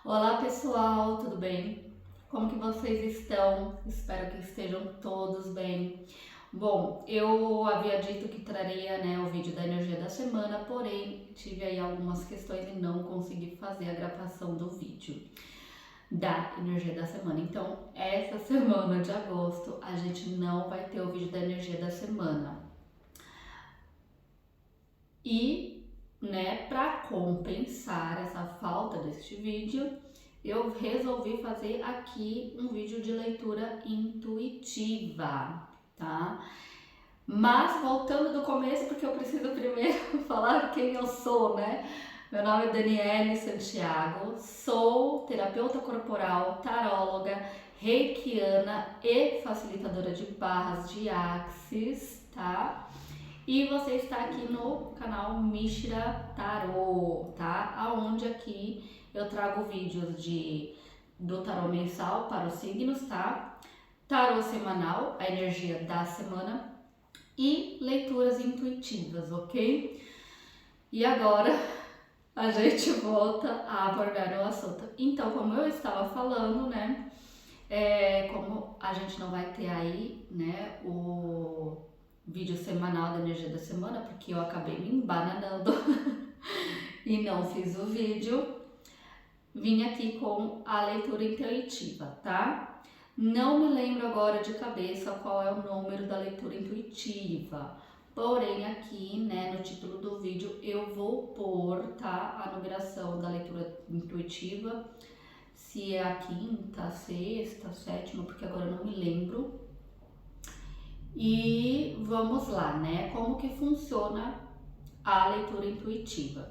Olá pessoal, tudo bem? Como que vocês estão? Espero que estejam todos bem. Bom, eu havia dito que traria, o vídeo da energia da semana, porém tive aí algumas questões e não consegui fazer a gravação do vídeo da energia da semana. Então, essa semana de agosto a gente não vai ter o vídeo da energia da semana. E, para compensar essa falta deste vídeo, eu resolvi fazer aqui um vídeo de leitura intuitiva, tá? Mas voltando do começo, porque eu preciso primeiro falar quem eu sou, né? Meu nome é Daniele Santiago, sou terapeuta corporal, taróloga, reikiana e facilitadora de barras de Axis, tá? E você está aqui no canal Mishra Tarô, tá? Aonde aqui eu trago vídeos do tarô mensal para os signos, tá? Tarô semanal, a energia da semana e leituras intuitivas, ok? E agora a gente volta a abordar o assunto. Então, como eu estava falando, como a gente não vai ter aí, o vídeo semanal da energia da semana, porque eu acabei me embananando e não fiz o vídeo, vim aqui com a leitura intuitiva, tá? Não me lembro agora de cabeça qual é o número da leitura intuitiva, porém aqui, no título do vídeo eu vou pôr, tá, a numeração da leitura intuitiva, se é a quinta, sexta, sétima, porque agora eu não me lembro. E vamos lá, como que funciona a leitura intuitiva.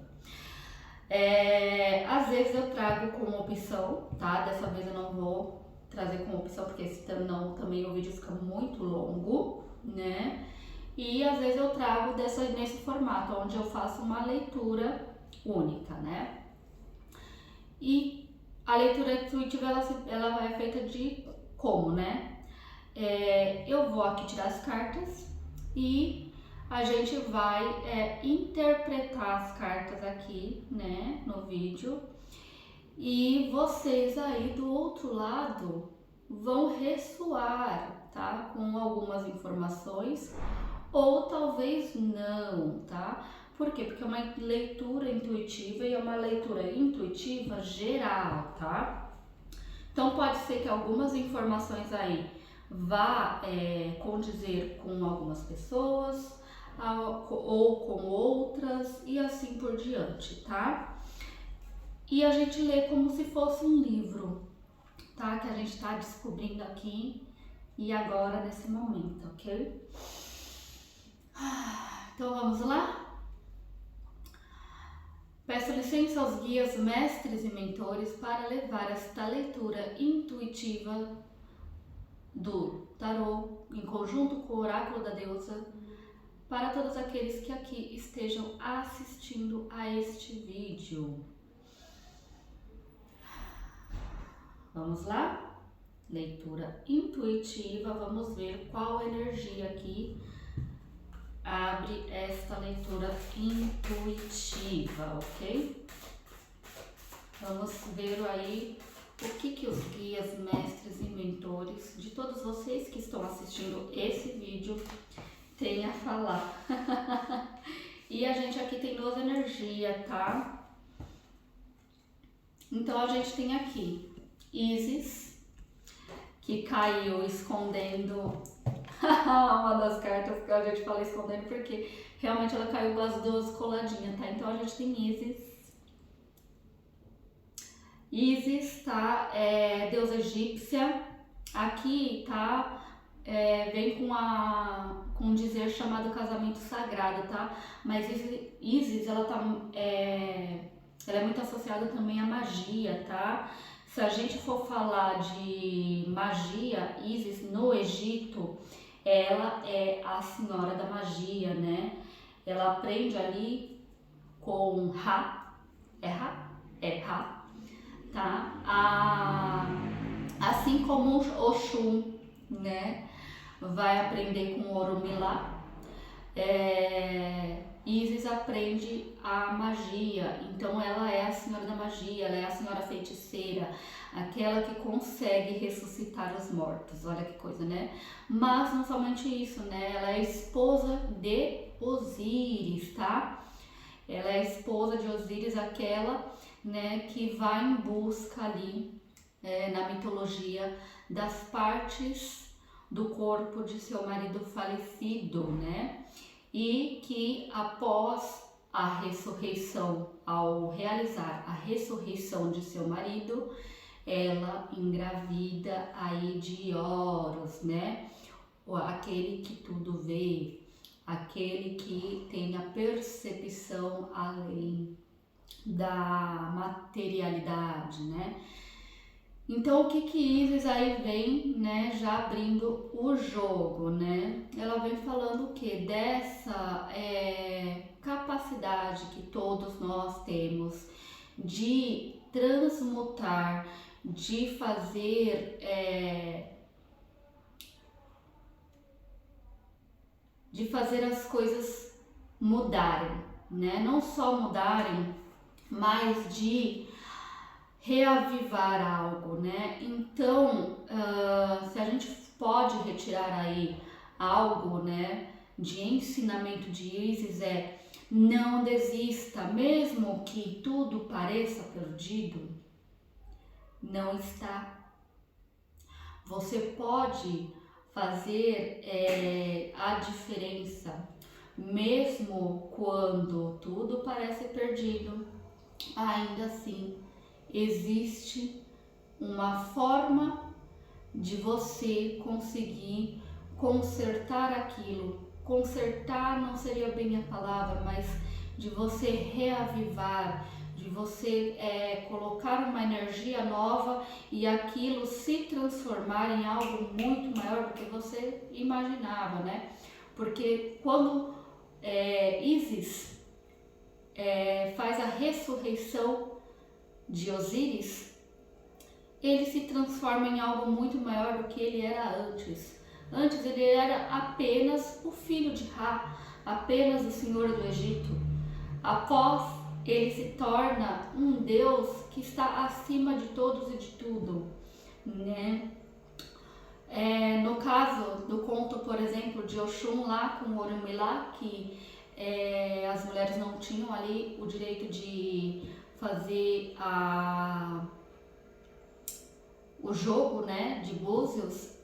Às vezes eu trago com opção, tá? Dessa vez eu não vou trazer com opção, porque senão também o vídeo fica muito longo, né? E às vezes eu trago nesse formato, onde eu faço uma leitura única, né? E a leitura intuitiva, ela é feita de como, né? Eu vou aqui tirar as cartas e a gente vai interpretar as cartas aqui, no vídeo. E vocês aí do outro lado vão ressoar, tá? Com algumas informações ou talvez não, tá? Por quê? Porque é uma leitura intuitiva e é uma leitura intuitiva geral, tá? Então pode ser que algumas informações aí vá condizer com algumas pessoas ou com outras e assim por diante, tá? E a gente lê como se fosse um livro, tá? Que a gente tá descobrindo aqui e agora nesse momento, ok? Então vamos lá? Peço licença aos guias, mestres e mentores para levar esta leitura intuitiva do tarô, em conjunto com o oráculo da deusa, para todos aqueles que aqui estejam assistindo a este vídeo. Vamos lá? Leitura intuitiva, vamos ver qual energia aqui abre esta leitura intuitiva, ok? Vamos ver aí o que os guias, mestres e mentores de todos vocês que estão assistindo esse vídeo têm a falar. E a gente aqui tem 12 energias, tá? Então a gente tem aqui Isis, que caiu escondendo uma das cartas que a gente fala escondendo, porque realmente ela caiu com as duas coladinhas, tá? Então a gente tem Isis, tá? Deusa egípcia. Aqui, tá? Vem com um dizer chamado casamento sagrado, tá? Mas Isis, ela é muito associada também à magia, tá? Se a gente for falar de magia, Isis no Egito, ela é a senhora da magia, né? Ela aprende ali com Ra, Ra, tá? Assim como Oxum, né? Vai aprender com Orumilá. Isis aprende a magia, então ela é a senhora da magia, ela é a senhora feiticeira, aquela que consegue ressuscitar os mortos, olha que coisa, né? Mas não somente isso, né? Ela é esposa de Osíris, tá? Ela é esposa de Osíris, aquela, né, que vai em busca ali, na mitologia, das partes do corpo de seu marido falecido, né? E que após a ressurreição, ao realizar a ressurreição de seu marido, ela engravida aí de Horus, né? Aquele que tudo vê, aquele que tem a percepção além da materialidade, né? Então o que Isis aí vem, né, já abrindo o jogo, né? Ela vem falando o que? Dessa capacidade que todos nós temos de transmutar, de fazer as coisas mudarem, né? Não só mudarem, mas de reavivar algo, né? Então, se a gente pode retirar aí algo, né, de ensinamento de Isis, não desista, mesmo que tudo pareça perdido, não está. Você pode fazer a diferença, mesmo quando tudo parece perdido, ainda assim existe uma forma de você conseguir consertar aquilo. Consertar não seria bem a palavra, mas de você reavivar, de você colocar uma energia nova e aquilo se transformar em algo muito maior do que você imaginava, né? Porque quando Isis faz a ressurreição de Osíris, ele se transforma em algo muito maior do que ele era antes. Antes ele era apenas o filho de Ra, apenas o senhor do Egito. Após, ele se torna um Deus que está acima de todos e de tudo, né? No caso do conto, por exemplo, de Oxum lá com Orunmila, que as mulheres não tinham ali o direito de fazer o jogo, né, de búzios.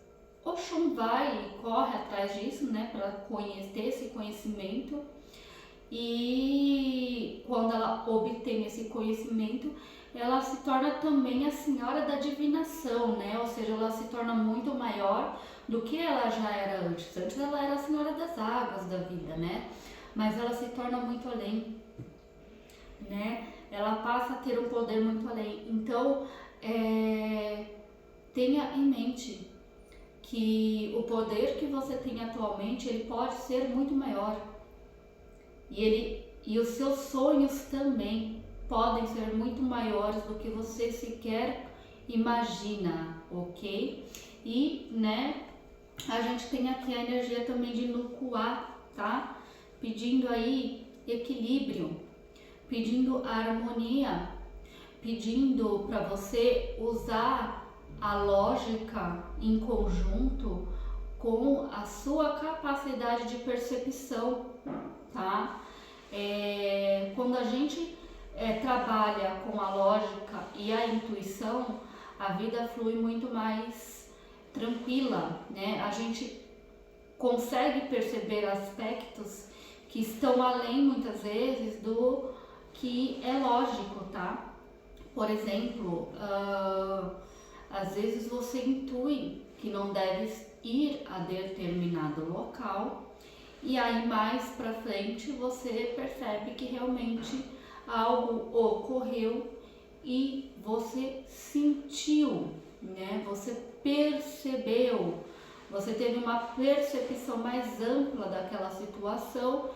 Oxum vai e corre atrás disso, né, para ter esse conhecimento, e quando ela obtém esse conhecimento, ela se torna também a senhora da divinação, né, ou seja, ela se torna muito maior do que ela já era antes. Antes ela era a senhora das águas da vida, né, mas ela se torna muito além, né, ela passa a ter um poder muito além. Então, tenha em mente que o poder que você tem atualmente, ele pode ser muito maior. E os seus sonhos também podem ser muito maiores do que você sequer imagina, ok? E, né, a gente tem aqui a energia também de Nukuá, tá? Pedindo aí equilíbrio, pedindo harmonia, pedindo para você usar a lógica em conjunto com a sua capacidade de percepção, tá? Quando a gente trabalha com a lógica e a intuição, a vida flui muito mais tranquila, né? A gente consegue perceber aspectos que estão além, muitas vezes, do que é lógico, tá? Por exemplo, às vezes você intui que não deve ir a determinado local e aí mais pra frente você percebe que realmente algo ocorreu e você sentiu, né? Você percebeu, você teve uma percepção mais ampla daquela situação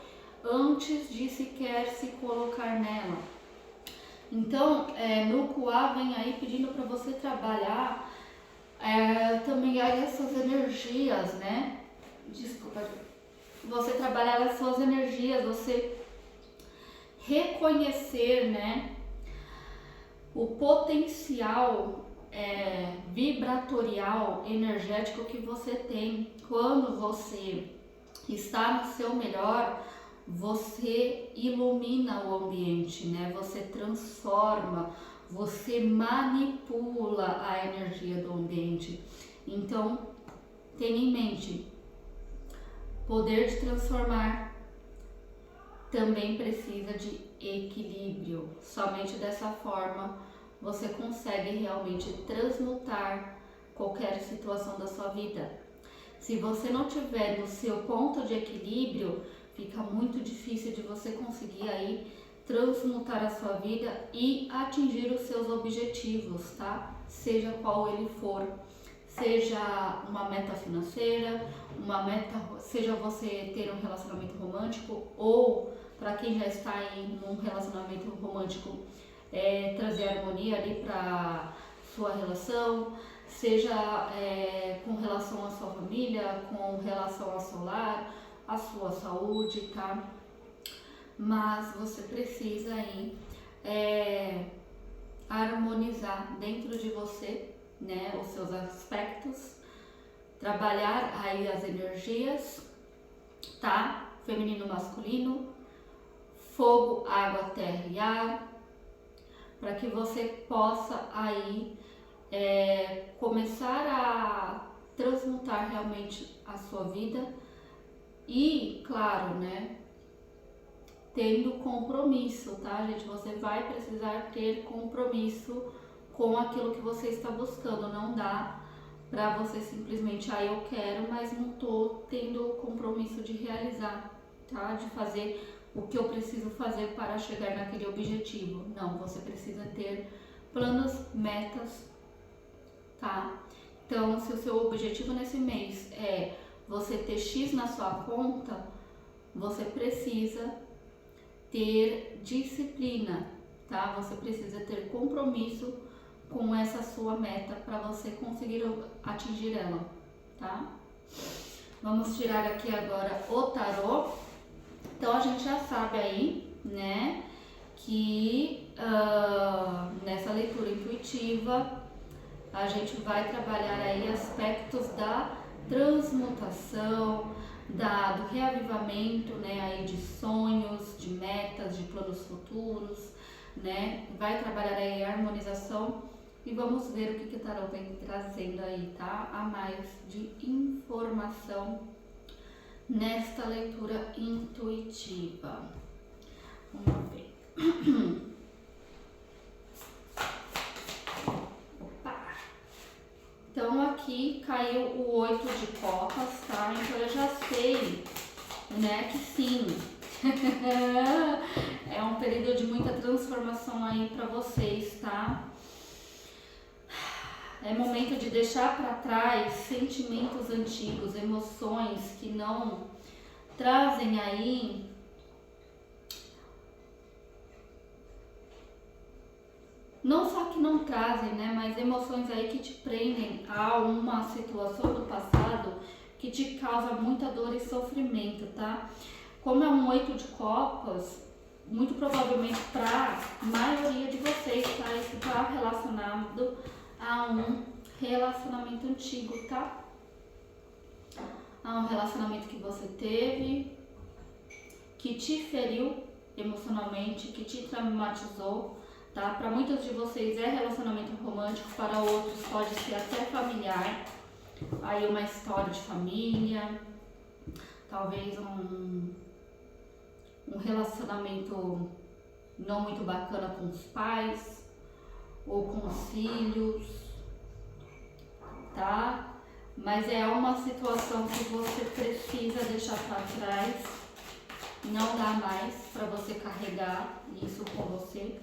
antes de sequer se colocar nela. Então, Nukuá vem aí pedindo para você trabalhar também aí as suas energias, né? Desculpa. Você trabalhar as suas energias, você reconhecer, né, o potencial vibratorial, energético que você tem. Quando você está no seu melhor, você ilumina o ambiente, né? Você transforma, você manipula a energia do ambiente. Então, tenha em mente, poder de transformar também precisa de equilíbrio. Somente dessa forma você consegue realmente transmutar qualquer situação da sua vida. Se você não tiver no seu ponto de equilíbrio, fica muito difícil de você conseguir aí transmutar a sua vida e atingir os seus objetivos, tá? Seja qual ele for, seja uma meta financeira, seja você ter um relacionamento romântico, ou para quem já está aí num relacionamento romântico, trazer harmonia ali para sua relação, seja com relação à sua família, com relação ao seu lar, à sua saúde, tá? Mas você precisa aí harmonizar dentro de você, né, os seus aspectos, trabalhar aí as energias, tá? Feminino, masculino, fogo, água, terra e ar, para que você possa aí começar a transmutar realmente a sua vida e, claro, né, tendo compromisso, tá, gente? Você vai precisar ter compromisso com aquilo que você está buscando. Não dá pra você simplesmente, eu quero, mas não tô tendo compromisso de realizar, tá? De fazer o que eu preciso fazer para chegar naquele objetivo. Não, você precisa ter planos, metas, tá? Então, se o seu objetivo nesse mês é você ter X na sua conta, você precisa ter disciplina, tá? Você precisa ter compromisso com essa sua meta para você conseguir atingir ela, tá? Vamos tirar aqui agora o tarô. Então a gente já sabe aí, né, que nessa leitura intuitiva a gente vai trabalhar aí aspectos da transmutação, do reavivamento, né, aí de sonhos, de metas, de planos futuros, né? Vai trabalhar aí a harmonização e vamos ver o que o tarô vem trazendo aí, tá? A mais de informação nesta leitura intuitiva. Vamos ver. Opa! Então aqui caiu o 8 de copas, tá? Então eu já sei, né, que sim. É um período de muita transformação aí pra vocês, tá? É momento de deixar para trás sentimentos antigos, emoções que não trazem aí não só que não trazem, né, mas emoções aí que te prendem a uma situação do passado que te causa muita dor e sofrimento, tá? Como é um 8 de copas, muito provavelmente para a maioria de vocês, tá? Isso tá relacionado a um relacionamento antigo, tá? A um relacionamento que você teve, que te feriu emocionalmente, que te traumatizou, tá? Para muitos de vocês é relacionamento romântico, para outros pode ser até familiar, aí uma história de família, talvez um relacionamento não muito bacana com os pais ou com os filhos, tá? Mas é uma situação que você precisa deixar para trás, não dá mais para você carregar isso com você.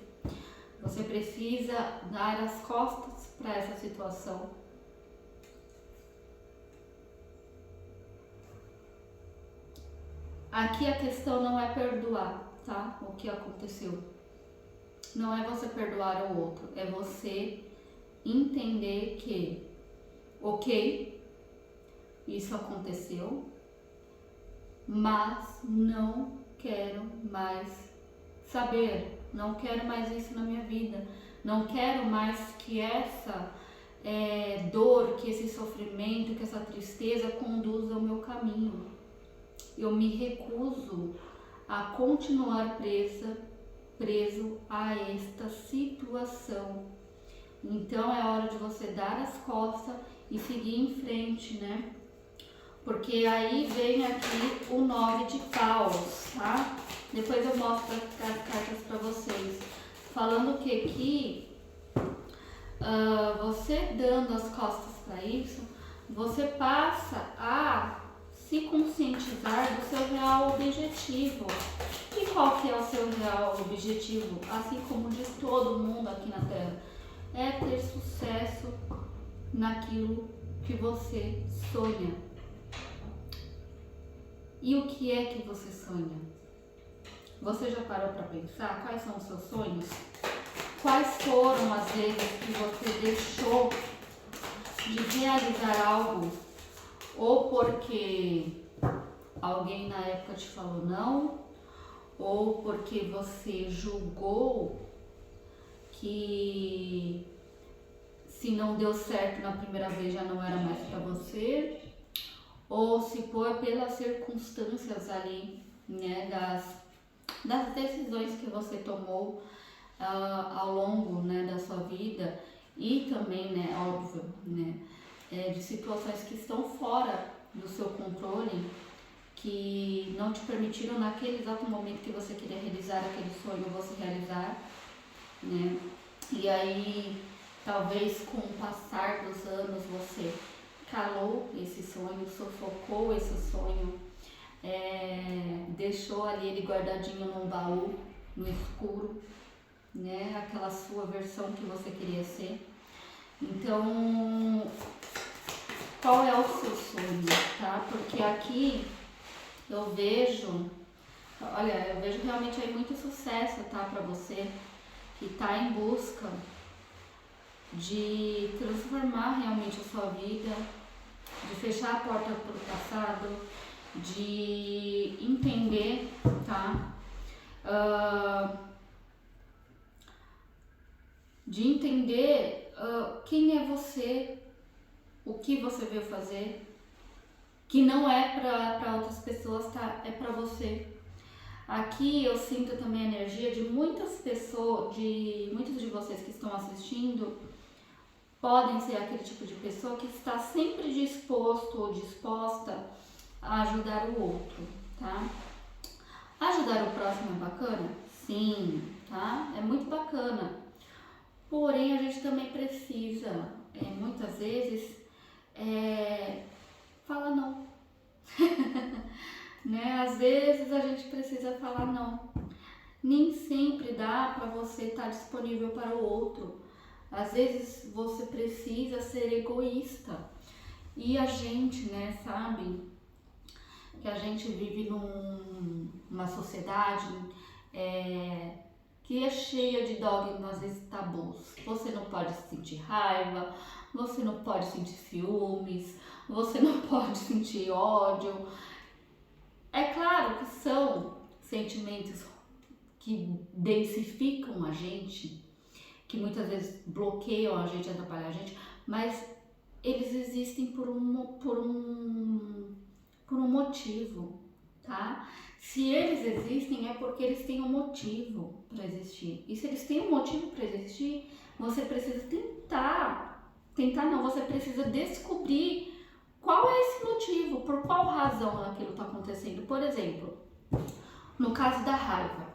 Você precisa dar as costas para essa situação. Aqui a questão não é perdoar, tá? O que aconteceu. Não é você perdoar o outro, é você entender que, ok, isso aconteceu, mas não quero mais saber, não quero mais isso na minha vida, não quero mais que essa dor, que esse sofrimento, que essa tristeza conduza o meu caminho. Eu me recuso a continuar preso a esta situação. Então é hora de você dar as costas e seguir em frente, né? Porque aí vem aqui o 9 de paus, tá? Depois eu mostro as cartas para vocês. Falando que aqui, você dando as costas para isso, você passa a se conscientizar do seu real objetivo. E qual que é o seu real objetivo? Assim como de todo mundo aqui na Terra, é ter sucesso naquilo que você sonha. E o que é que você sonha? Você já parou para pensar quais são os seus sonhos? Quais foram as vezes que você deixou de realizar algo? Ou porque alguém na época te falou não? Ou porque você julgou que se não deu certo na primeira vez já não era mais para você? Ou se for pelas circunstâncias ali, né, das decisões que você tomou ao longo, né, da sua vida, e também, né, óbvio, né, de situações que estão fora do seu controle, que não te permitiram naquele exato momento que você queria realizar aquele sonho, você realizar, né? E aí, talvez com o passar dos anos, você calou esse sonho, sufocou esse sonho, deixou ali ele guardadinho num baú, no escuro, né? Aquela sua versão que você queria ser. Então, qual é o seu sonho, tá? Porque aqui eu vejo, olha, eu vejo realmente aí muito sucesso, tá? Pra você que tá em busca de transformar realmente a sua vida, de fechar a porta para o passado, de entender, tá? De entender quem é você, o que você veio fazer, que não é para outras pessoas, tá? É para você. Aqui eu sinto também a energia de muitas pessoas, de muitos de vocês que estão assistindo, podem ser aquele tipo de pessoa que está sempre disposto ou disposta a ajudar o outro, tá? Ajudar o próximo é bacana? Sim, tá? É muito bacana. Porém, a gente também precisa, muitas vezes, falar não. Né? Às vezes a gente precisa falar não. Nem sempre dá para você estar disponível para o outro. Às vezes você precisa ser egoísta. E a gente, né, sabe que a gente vive numa sociedade que é cheia de dogmas e tabus. Você não pode sentir raiva, você não pode sentir ciúmes, você não pode sentir ódio. É claro que são sentimentos que densificam a gente, que muitas vezes bloqueiam a gente, atrapalham a gente, mas eles existem por um motivo, tá? Se eles existem é porque eles têm um motivo para existir. E se eles têm um motivo para existir, você precisa tentar não, você precisa descobrir qual é esse motivo, por qual razão aquilo está acontecendo. Por exemplo, no caso da raiva.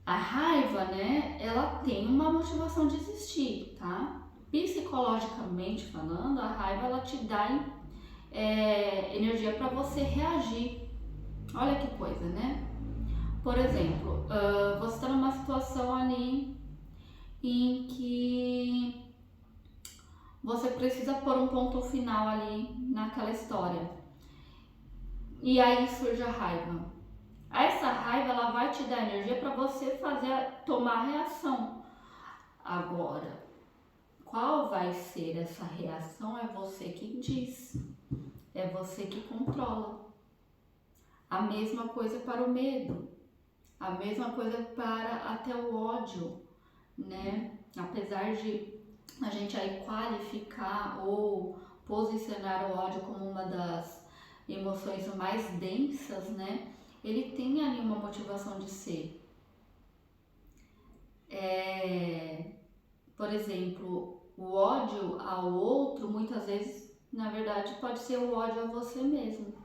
A raiva, né, ela tem uma motivação de existir, tá? Psicologicamente falando, a raiva ela te dá energia para você reagir. Olha que coisa, né? Por exemplo, você está numa situação ali em que você precisa pôr um ponto final ali naquela história. E aí surge a raiva. Essa raiva ela vai te dar energia para você tomar reação. Agora, qual vai ser essa reação é você que diz. É você que controla. A mesma coisa para o medo. A mesma coisa para até o ódio, né? Apesar de a gente aí qualificar ou posicionar o ódio como uma das emoções mais densas, né? Ele tem ali uma motivação de ser. Por exemplo, o ódio ao outro, muitas vezes, na verdade, pode ser o ódio a você mesmo.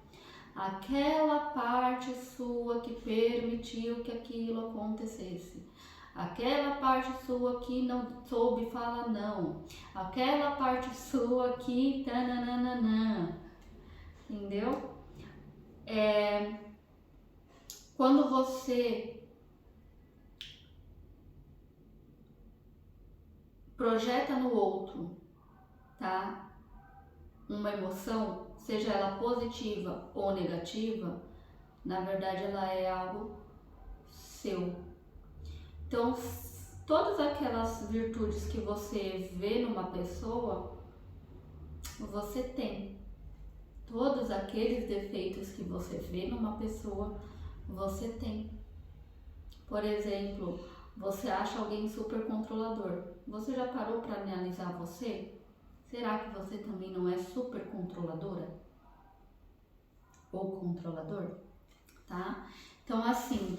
Aquela parte sua que permitiu que aquilo acontecesse. Aquela parte sua que não soube falar não. Aquela parte sua que tananana. Entendeu? Quando você projeta no outro, tá? Uma emoção, seja ela positiva ou negativa, na verdade ela é algo seu. Então, todas aquelas virtudes que você vê numa pessoa, você tem. Todos aqueles defeitos que você vê numa pessoa, você tem. Por exemplo, você acha alguém super controlador. Você já parou para analisar você? Será que você também não é super controladora? Ou controlador? Tá? Então, assim,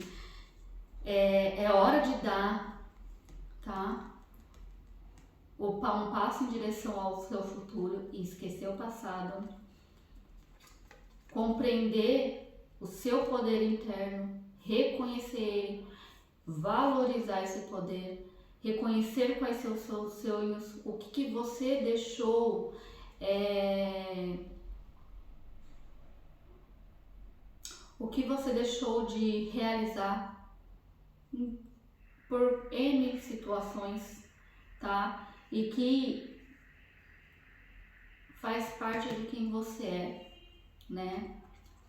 é hora de dar, tá? Um passo em direção ao seu futuro e esquecer o passado. Compreender o seu poder interno, reconhecer ele, valorizar esse poder, reconhecer quais são os seus sonhos, o que você deixou o que você deixou de realizar por N situações, tá? E que faz parte de quem você é, né?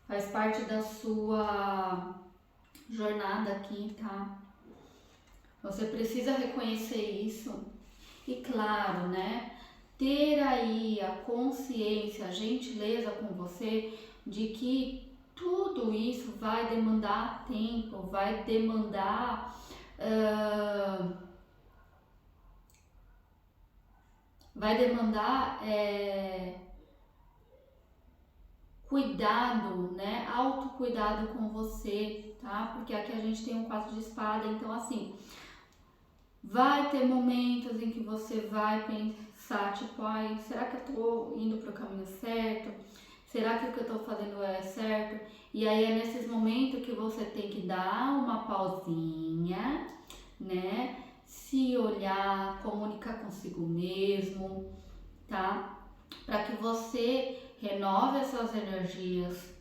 Faz parte da sua jornada aqui, tá? Você precisa reconhecer isso e, claro, né? Ter aí a consciência, a gentileza com você de que tudo isso vai demandar tempo, vai demandar cuidado, né? Autocuidado com você, tá? Porque aqui a gente tem um 4 de espada, então assim, vai ter momentos em que você vai pensar, tipo, ai, será que eu tô indo pro caminho certo? Será que o que eu tô fazendo é certo? E aí é nesses momentos que você tem que dar uma pausinha, né? Se olhar, comunicar consigo mesmo, tá? Para que você renove as suas energias,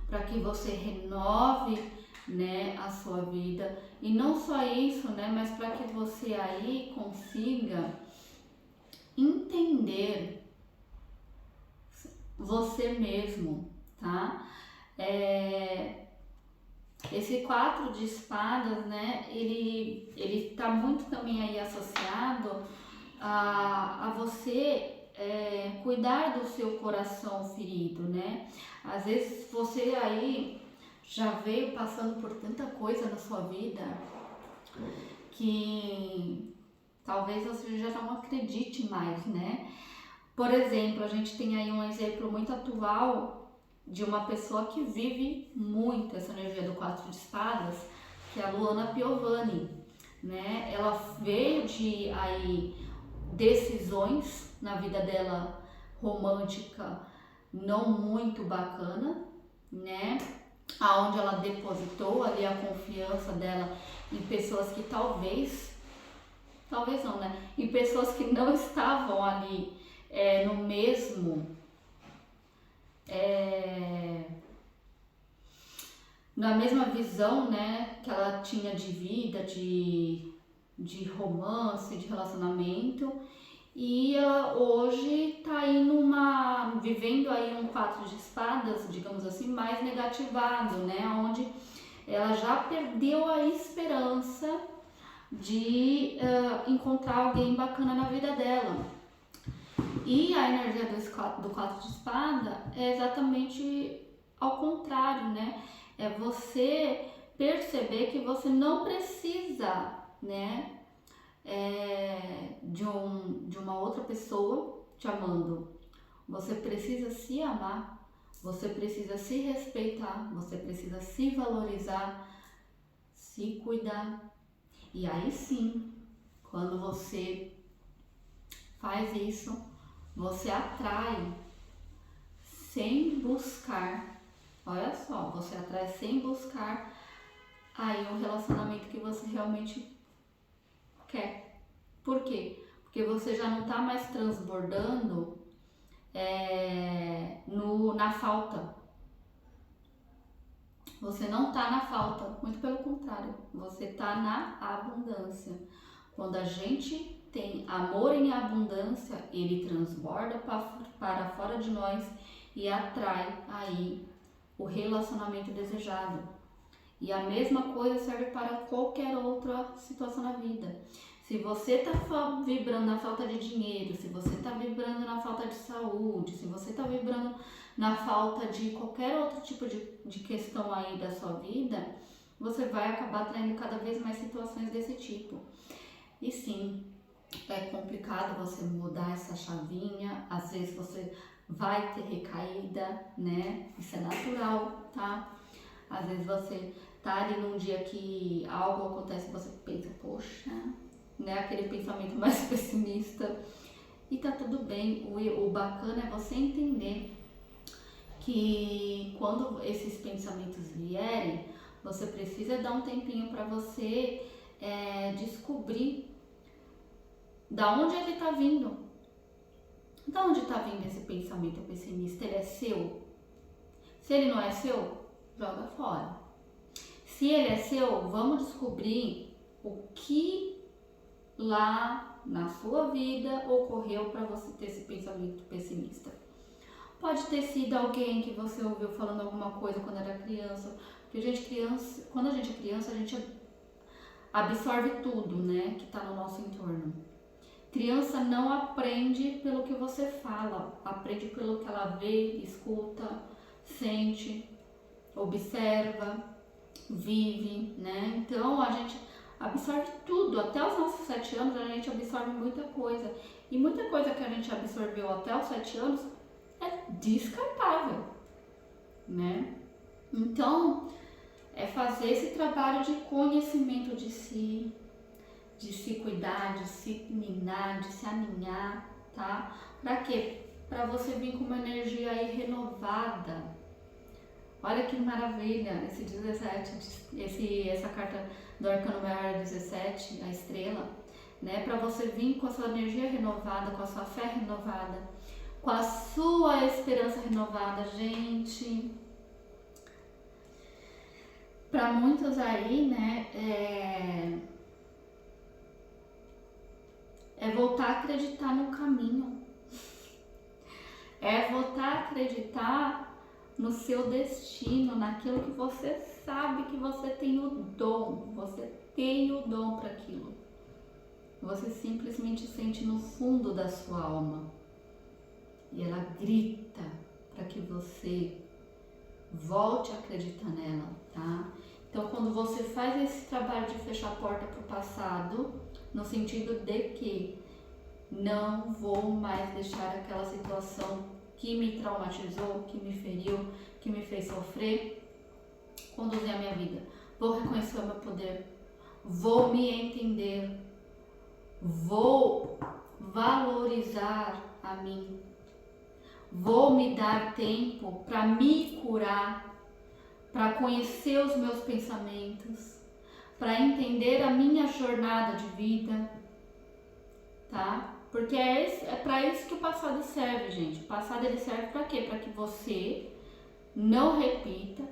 para que você renove, né, a sua vida. E não só isso, né, mas para que você aí consiga entender você mesmo, tá? Esse 4 de espadas, né, ele tá muito também aí associado a você cuidar do seu coração ferido, né? Às vezes você aí já veio passando por tanta coisa na sua vida que talvez você já não acredite mais, né? Por exemplo, a gente tem aí um exemplo muito atual de uma pessoa que vive muito essa energia do 4 de espadas, que é a Luana Piovani, né? Ela veio de aí decisões na vida dela romântica não muito bacana, né? Aonde ela depositou ali a confiança dela em pessoas que talvez não, né? Em pessoas que não estavam ali no mesmo na mesma visão, né, que ela tinha de vida, de romance, de relacionamento, e ela hoje tá aí vivendo aí um 4 de espadas, digamos assim, mais negativado, né, onde ela já perdeu a esperança de encontrar alguém bacana na vida dela. E a energia do 4 de espada é exatamente ao contrário, né? É você perceber que você não precisa, né, de uma outra pessoa te amando. Você precisa se amar, você precisa se respeitar, você precisa se valorizar, se cuidar. E aí sim, quando você faz isso, você atrai sem buscar. Olha só, você atrai sem buscar aí um relacionamento que você realmente quer. Por quê? Porque você já não está mais transbordando na falta. Você não está na falta, muito pelo contrário, você está na abundância. Quando a gente tem amor em abundância, ele transborda para fora de nós e atrai aí o relacionamento desejado. E a mesma coisa serve para qualquer outra situação na vida. Se você está vibrando na falta de dinheiro, se você está vibrando na falta de saúde, se você está vibrando na falta de qualquer outro tipo de questão aí da sua vida, você vai acabar atraindo cada vez mais situações desse tipo. E sim, é complicado você mudar essa chavinha, às vezes você vai ter recaída, né? Isso é natural, tá? Às vezes você tá ali num dia que algo acontece e você pensa, poxa, né? Aquele pensamento mais pessimista. E tá tudo bem, o bacana é você entender que quando esses pensamentos vierem, você precisa dar um tempinho para você descobrir da onde ele tá vindo. Da onde tá vindo esse pensamento pessimista? Ele é seu? Se ele não é seu, joga fora. Se ele é seu, vamos descobrir o que lá na sua vida ocorreu para você ter esse pensamento pessimista. Pode ter sido alguém que você ouviu falando alguma coisa quando era criança, porque quando a gente é criança, a gente absorve tudo, né, que está no nosso entorno. Criança não aprende pelo que você fala, aprende pelo que ela vê, escuta, sente, observa, vive, né? Então a gente absorve tudo, até os nossos 7 anos a gente absorve muita coisa. E muita coisa que a gente absorveu até os 7 anos é descartável, né? Então, é fazer esse trabalho de conhecimento de si, de se cuidar, de se minar, de se alinhar, tá? Pra quê? Pra você vir com uma energia aí renovada. Olha que maravilha, esse 17, essa carta do Arcano Maior 17, a estrela, né? Pra você vir com a sua energia renovada, com a sua fé renovada, com a sua esperança renovada, gente. Para muitos aí, né, é voltar a acreditar no caminho, é voltar a acreditar no seu destino, naquilo que você sabe que você tem o dom, você tem o dom para aquilo. Você simplesmente sente no fundo da sua alma e ela grita para que você volte a acreditar nela, tá? Então, quando você faz esse trabalho de fechar a porta para o passado, no sentido de que não vou mais deixar aquela situação que me traumatizou, que me feriu, que me fez sofrer, conduzir a minha vida. Vou reconhecer o meu poder, vou me entender, vou valorizar a mim, vou me dar tempo para me curar, para conhecer os meus pensamentos, para entender a minha jornada de vida, tá? Porque é para isso que o passado serve, gente. O passado ele serve para quê? Para que você não repita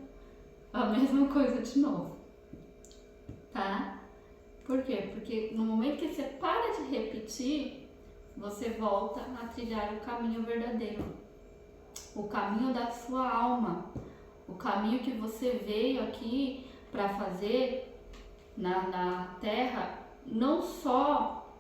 a mesma coisa de novo, tá? Por quê? Porque no momento que você para de repetir, você volta a trilhar o caminho verdadeiro, o caminho da sua alma, o caminho que você veio aqui para fazer na Terra, não só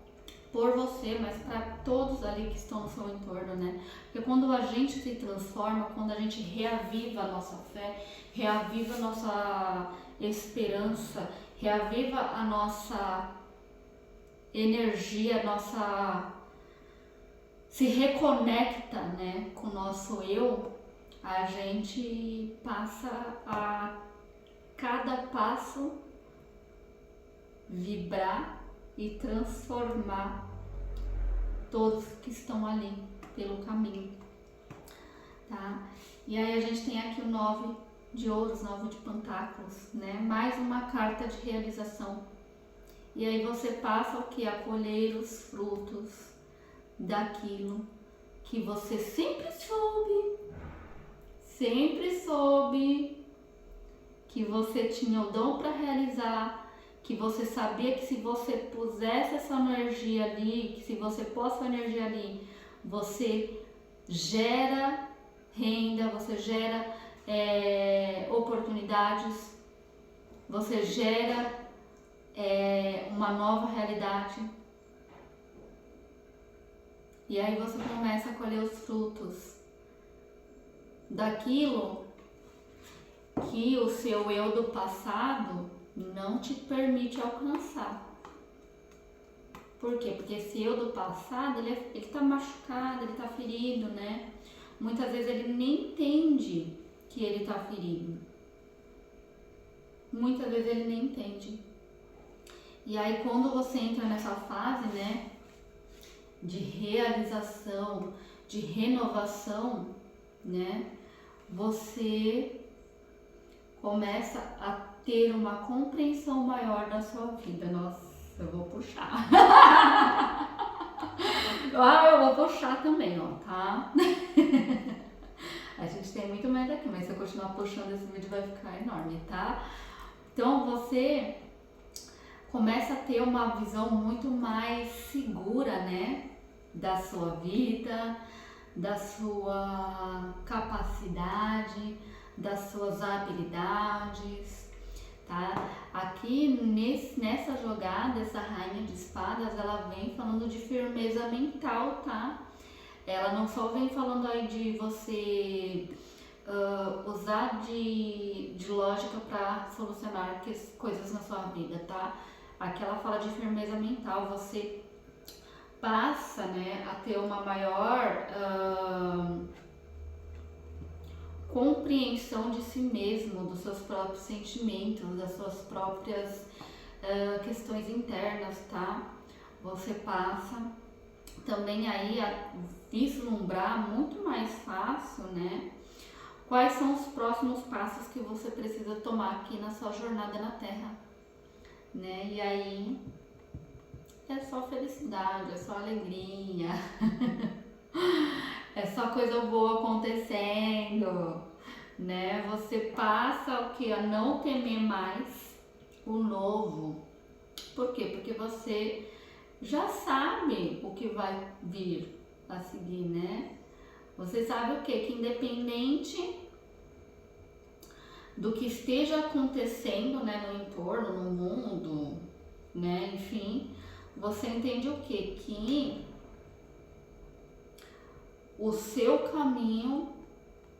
por você, mas para todos ali que estão no seu entorno, né? Porque quando a gente se transforma, quando a gente reaviva a nossa fé, reaviva a nossa esperança, reaviva a nossa energia, se reconecta, né, com o nosso eu, a gente passa a cada passo vibrar e transformar todos que estão ali pelo caminho, tá? E aí a gente tem aqui o 9 de ouros, 9 de pentáculos, né? Mais uma carta de realização. E aí você passa o que? A colher os frutos daquilo que você sempre soube que você tinha o dom para realizar, que você sabia que se você pusesse essa energia ali, que se você pôr essa energia ali, você gera renda, você gera oportunidades, você gera uma nova realidade. E aí você começa a colher os frutos daquilo que o seu eu do passado não te permite alcançar. Por quê? Porque esse eu do passado, ele tá machucado, ele tá ferido, né? Muitas vezes ele nem entende que ele tá ferido. Muitas vezes ele nem entende. E aí quando você entra nessa fase, né, de realização, de renovação, né, você começa a ter uma compreensão maior da sua vida. Nossa, eu vou puxar. Eu vou puxar também, ó, tá? A gente tem muito mais aqui, mas se eu continuar puxando, esse vídeo vai ficar enorme, tá? Então você começa a ter uma visão muito mais segura, né, da sua vida, da sua capacidade, das suas habilidades, tá? Aqui nessa jogada, essa rainha de espadas, ela vem falando de firmeza mental, tá? Ela não só vem falando aí de você usar de lógica para solucionar coisas na sua vida, tá? Aqui ela fala de firmeza mental, você passa, né, a ter uma maior compreensão de si mesmo, dos seus próprios sentimentos, das suas próprias questões internas, tá? Você passa também aí a vislumbrar muito mais fácil, né? Quais são os próximos passos que você precisa tomar aqui na sua jornada na Terra, né? E aí é só felicidade, é só alegria, é só coisa boa acontecendo, né? Você passa o que? A não temer mais o novo. Por quê? Porque você já sabe o que vai vir a seguir, né? Você sabe o quê? Que independente do que esteja acontecendo, né, no entorno, no mundo, né, enfim, você entende o quê? Que o seu caminho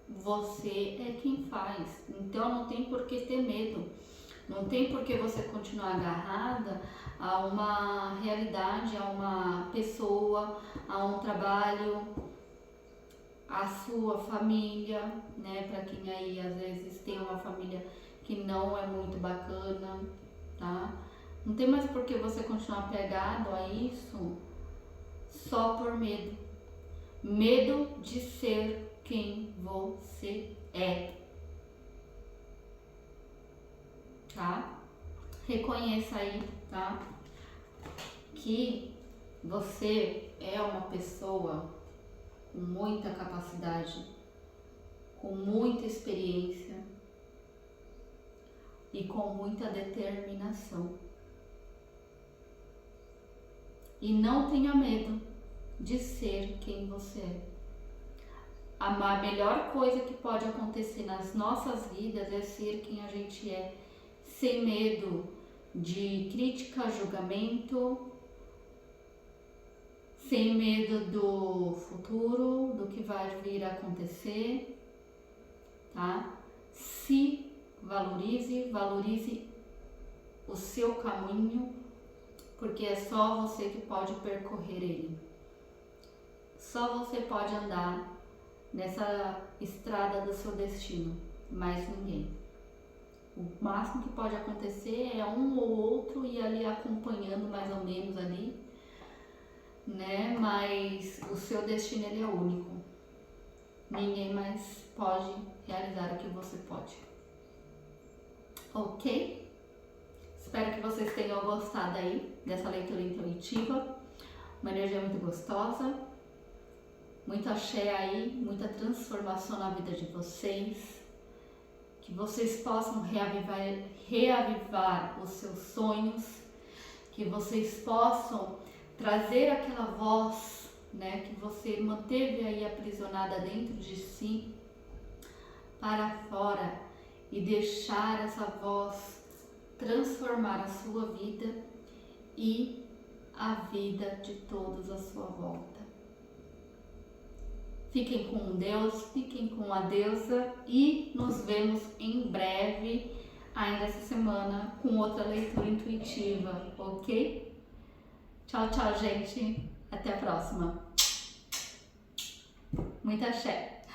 você é quem faz. Então não tem por que ter medo. Não tem por que você continuar agarrada a uma realidade, a uma pessoa, a um trabalho, a sua família, né? Para quem aí às vezes tem uma família que não é muito bacana, tá? Não tem mais por que você continuar pegado a isso só por medo. Medo de ser quem você é, tá? Reconheça aí, tá? Que você é uma pessoa com muita capacidade, com muita experiência e com muita determinação. E não tenha medo de ser quem você é. A melhor coisa que pode acontecer nas nossas vidas é ser quem a gente é, sem medo de crítica, julgamento, sem medo do futuro, do que vai vir a acontecer, tá? Se valorize o seu caminho, porque é só você que pode percorrer ele. Só você pode andar nessa estrada do seu destino, mais ninguém. O máximo que pode acontecer é um ou outro ir ali acompanhando mais ou menos ali, né? Mas o seu destino ele é único. Ninguém mais pode realizar o que você pode. Ok? Espero que vocês tenham gostado aí dessa leitura intuitiva. Uma energia muito gostosa. Muito axé aí, muita transformação na vida de vocês. Que vocês possam reavivar os seus sonhos. Que vocês possam trazer aquela voz, né, que você manteve aí aprisionada dentro de si para fora e deixar essa voz transformar a sua vida e a vida de todos à sua volta. Fiquem com Deus, fiquem com a deusa e nos vemos em breve, ainda essa semana, com outra leitura intuitiva, ok? Tchau, tchau, gente. Até a próxima. Muita axé.